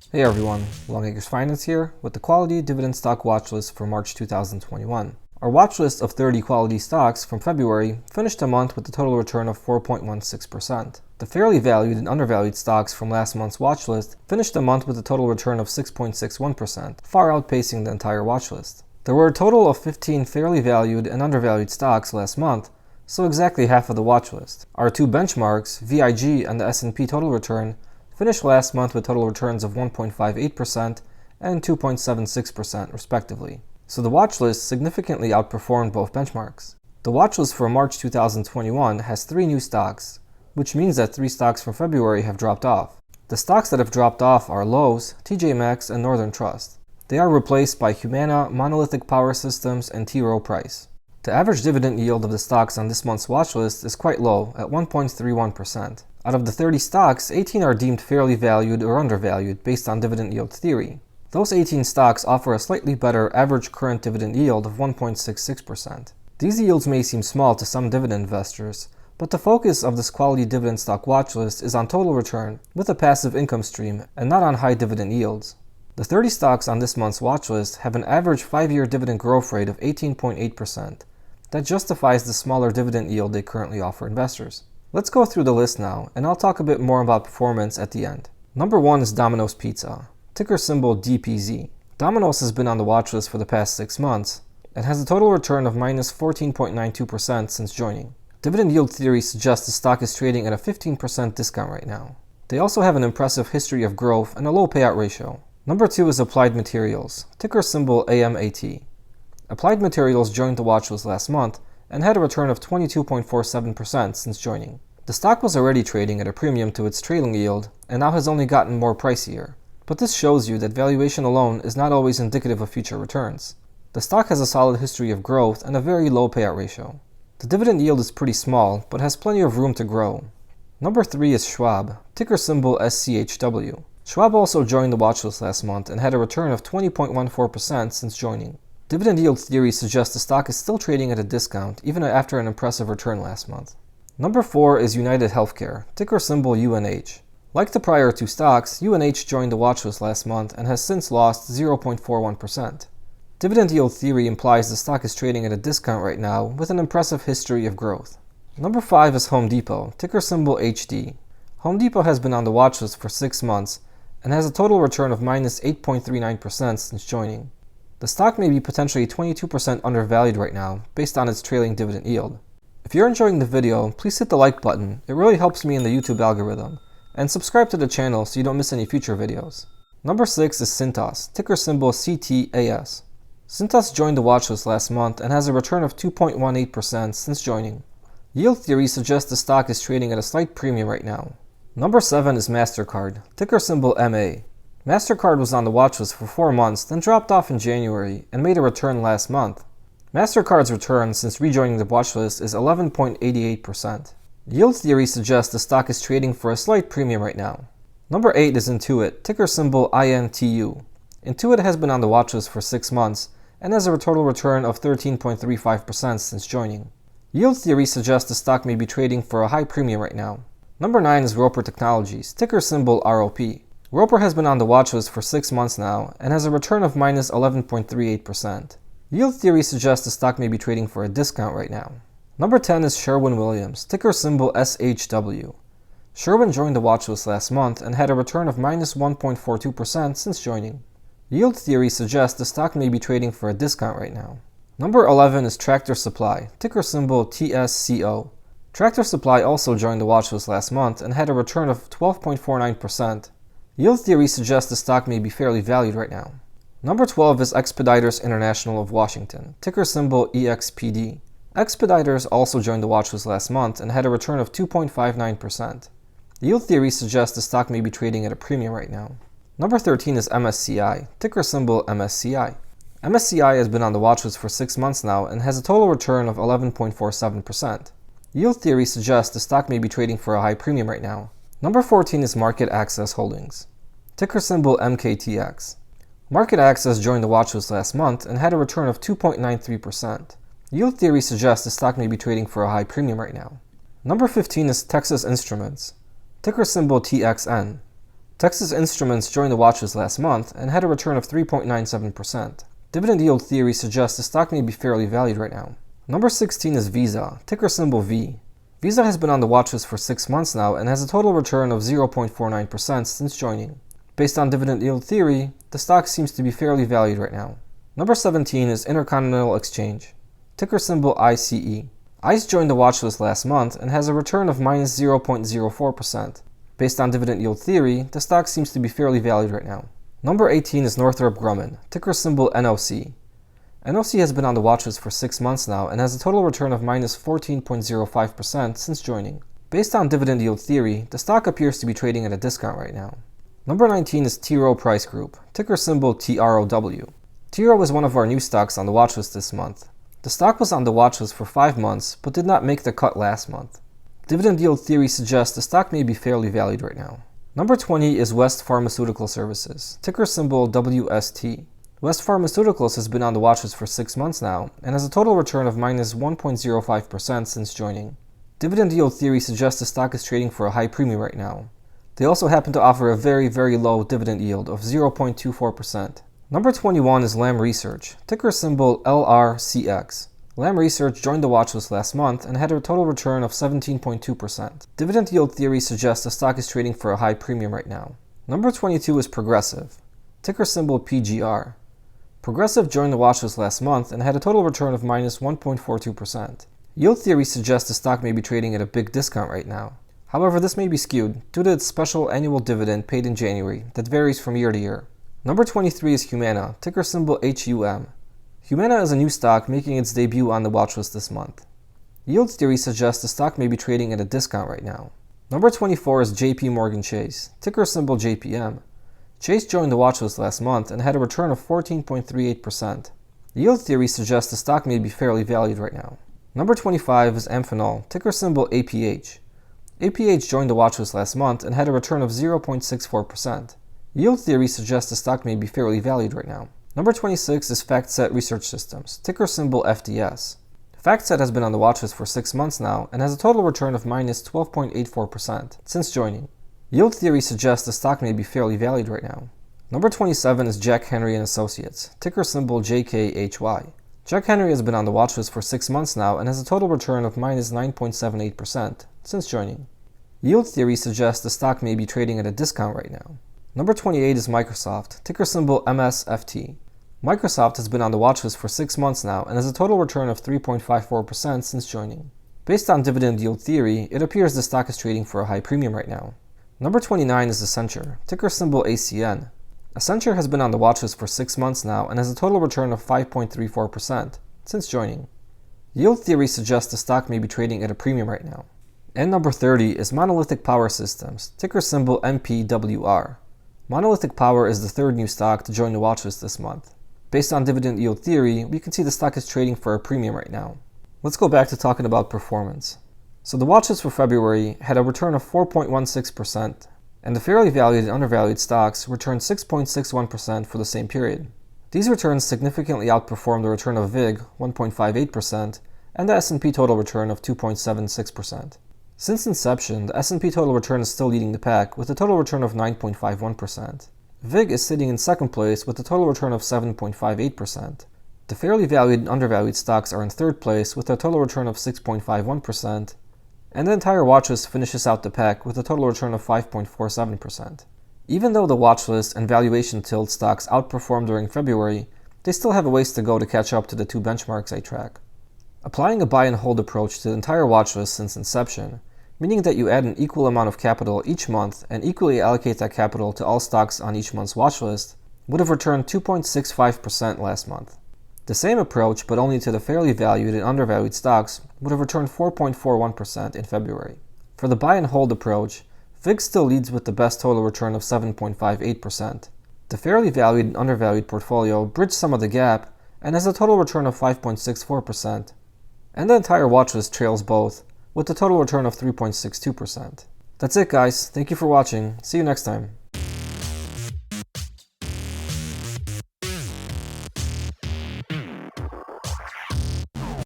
Hey everyone, Longacres Finance here with the Quality Dividend Stock Watchlist for March 2021. Our watchlist of 30 quality stocks from February finished the month with a total return of 4.16%. The fairly valued and undervalued stocks from last month's watchlist finished the month with a total return of 6.61%, far outpacing the entire watchlist. There were a total of 15 fairly valued and undervalued stocks last month, so exactly half of the watchlist. Our two benchmarks, VIG and the S&P total return, finished last month with total returns of 1.58% and 2.76% respectively. So the watchlist significantly outperformed both benchmarks. The watchlist for March 2021 has 3 new stocks, which means that 3 stocks from February have dropped off. The stocks that have dropped off are Lowe's, TJ Maxx, and Northern Trust. They are replaced by Humana, Monolithic Power Systems, and TROW Price. The average dividend yield of the stocks on this month's watchlist is quite low at 1.31%. Out of the 30 stocks, 18 are deemed fairly valued or undervalued based on dividend yield theory. Those 18 stocks offer a slightly better average current dividend yield of 1.66%. These yields may seem small to some dividend investors, but the focus of this quality dividend stock watchlist is on total return with a passive income stream and not on high dividend yields. The 30 stocks on this month's watchlist have an average 5-year dividend growth rate of 18.8%. That justifies the smaller dividend yield they currently offer investors. Let's go through the list now, and I'll talk a bit more about performance at the end. Number 1 is Dominos Pizza, ticker symbol DPZ. Domino's has been on the watchlist for the past 6 months and has a total return of minus 14.92% since joining. Dividend yield theory suggests the stock is trading at a 15% discount right now. They also have an impressive history of growth and a low payout ratio. Number 2 is Applied Materials, ticker symbol AMAT. Applied Materials joined the watchlist last month and had a return of 22.47% since joining. The stock was already trading at a premium to its trailing yield and now has only gotten more pricier. But this shows you that valuation alone is not always indicative of future returns. The stock has a solid history of growth and a very low payout ratio. The dividend yield is pretty small, but has plenty of room to grow. Number 3 is Schwab, ticker symbol SCHW. Schwab also joined the watchlist last month and had a return of 20.14% since joining. Dividend yield theory suggests the stock is still trading at a discount even after an impressive return last month. Number 4 is United Healthcare, ticker symbol UNH. Like the prior 2 stocks, UNH joined the watchlist last month and has since lost 0.41%. Dividend yield theory implies the stock is trading at a discount right now with an impressive history of growth. Number 5 is Home Depot, ticker symbol HD. Home Depot has been on the watchlist for 6 months and has a total return of minus 8.39% since joining. The stock may be potentially 22% undervalued right now based on its trailing dividend yield. If you're enjoying the video, please hit the like button. It really helps me in the YouTube algorithm. And subscribe to the channel so you don't miss any future videos. Number 6 is Cintas, ticker symbol CTAS. Cintas joined the watchlist last month and has a return of 2.18% since joining. Yield theory suggests the stock is trading at a slight premium right now. Number 7 is Mastercard, ticker symbol MA. Mastercard was on the watchlist for 4 months, then dropped off in January and made a return last month. Mastercard's return since rejoining the watchlist is 11.88%. Yield theory suggests the stock is trading for a slight premium right now. Number 8 is Intuit, ticker symbol INTU. Intuit has been on the watchlist for 6 months and has a total return of 13.35% since joining. Yield theory suggests the stock may be trading for a high premium right now. Number 9 is Roper Technologies, ticker symbol ROP. Roper has been on the watchlist for 6 months now and has a return of minus 11.38%. Yield theory suggests the stock may be trading for a discount right now. Number 10 is Sherwin Williams, ticker symbol SHW. Sherwin joined the watchlist last month and had a return of minus 1.42% since joining. Yield theory suggests the stock may be trading for a discount right now. Number 11 is Tractor Supply, ticker symbol TSCO. Tractor Supply also joined the watchlist last month and had a return of 12.49%. Yield theory suggests the stock may be fairly valued right now. Number 12 is Expeditors International of Washington, ticker symbol EXPD. Expeditors also joined the watchlist last month and had a return of 2.59%. Yield theory suggests the stock may be trading at a premium right now. Number 13 is MSCI, ticker symbol MSCI. MSCI has been on the watchlist for 6 months now and has a total return of 11.47%. Yield theory suggests the stock may be trading for a high premium right now. Number 14 is Market Access Holdings, ticker symbol MKTX. Market Access joined the watchlist last month and had a return of 2.93%. Yield theory suggests the stock may be trading for a high premium right now. Number 15 is Texas Instruments, ticker symbol TXN. Texas Instruments joined the watchlist last month and had a return of 3.97%. Dividend yield theory suggests the stock may be fairly valued right now. Number 16 is Visa, ticker symbol V. Visa has been on the watchlist for 6 months now and has a total return of 0.49% since joining. Based on dividend yield theory, the stock seems to be fairly valued right now. Number 17 is Intercontinental Exchange, ticker symbol ICE. ICE joined the watchlist last month and has a return of minus 0.04%. Based on dividend yield theory, the stock seems to be fairly valued right now. Number 18 is Northrop Grumman, ticker symbol NOC. NOC has been on the watchlist for 6 months now and has a total return of minus 14.05% since joining. Based on dividend yield theory, the stock appears to be trading at a discount right now. Number 19 is TROW Price Group, ticker symbol TROW. TROW is one of our new stocks on the watchlist this month. The stock was on the watchlist for 5 months, but did not make the cut last month. Dividend yield theory suggests the stock may be fairly valued right now. Number 20 is West Pharmaceutical Services, ticker symbol WST. West Pharmaceuticals has been on the watchlist for 6 months now and has a total return of minus 1.05% since joining. Dividend yield theory suggests the stock is trading for a high premium right now. They also happen to offer a very, very low dividend yield of 0.24%. Number 21 is Lam Research, ticker symbol LRCX. Lam Research joined the watchlist last month and had a total return of 17.2%. Dividend yield theory suggests the stock is trading for a high premium right now. Number 22 is Progressive, ticker symbol PGR. Progressive joined the watchlist last month and had a total return of minus 1.42%. Yield theory suggests the stock may be trading at a big discount right now. However, this may be skewed due to its special annual dividend paid in January that varies from year to year. Number 23 is Humana, ticker symbol HUM. Humana is a new stock making its debut on the watchlist this month. Yield theory suggests the stock may be trading at a discount right now. Number 24 is JP Morgan Chase, ticker symbol JPM. Chase joined the watchlist last month and had a return of 14.38%. Yield theory suggests the stock may be fairly valued right now. Number 25 is Amphenol, ticker symbol APH. APH joined the watchlist last month and had a return of 0.64%. Yield theory suggests the stock may be fairly valued right now. Number 26 is FactSet Research Systems, ticker symbol FDS. FactSet has been on the watchlist for 6 months now and has a total return of minus 12.84% since joining. Yield theory suggests the stock may be fairly valued right now. Number 27 is Jack Henry & Associates, ticker symbol JKHY. Jack Henry has been on the watchlist for 6 months now and has a total return of minus 9.78% since joining. Yield theory suggests the stock may be trading at a discount right now. Number 28 is Microsoft, ticker symbol MSFT. Microsoft has been on the watchlist for 6 months now and has a total return of 3.54% since joining. Based on dividend yield theory, it appears the stock is trading for a high premium right now. Number 29 is Accenture, ticker symbol ACN. Accenture has been on the watchlist for 6 months now and has a total return of 5.34% since joining. Yield theory suggests the stock may be trading at a premium right now. And number 30 is Monolithic Power Systems, ticker symbol MPWR. Monolithic Power is the third new stock to join the watchlist this month. Based on dividend yield theory, we can see the stock is trading for a premium right now. Let's go back to talking about performance. So the watchlist for February had a return of 4.16%, and the fairly valued and undervalued stocks returned 6.61% for the same period. These returns significantly outperformed the return of VIG, 1.58%, and the S&P total return of 2.76%. Since inception, the S&P total return is still leading the pack with a total return of 9.51%. VIG is sitting in second place with a total return of 7.58%. The fairly valued and undervalued stocks are in third place with a total return of 6.51%, and the entire watchlist finishes out the pack with a total return of 5.47%. Even though the watchlist and valuation tilt stocks outperformed during February, they still have a ways to go to catch up to the 2 benchmarks I track. Applying a buy and hold approach to the entire watchlist since inception, meaning that you add an equal amount of capital each month and equally allocate that capital to all stocks on each month's watchlist, would have returned 2.65% last month. The same approach, but only to the fairly valued and undervalued stocks, would have returned 4.41% in February. For the buy and hold approach, VIG still leads with the best total return of 7.58%. The fairly valued and undervalued portfolio bridged some of the gap and has a total return of 5.64%, and the entire watchlist trails both, with a total return of 3.62%. That's it guys, thank you for watching, see you next time.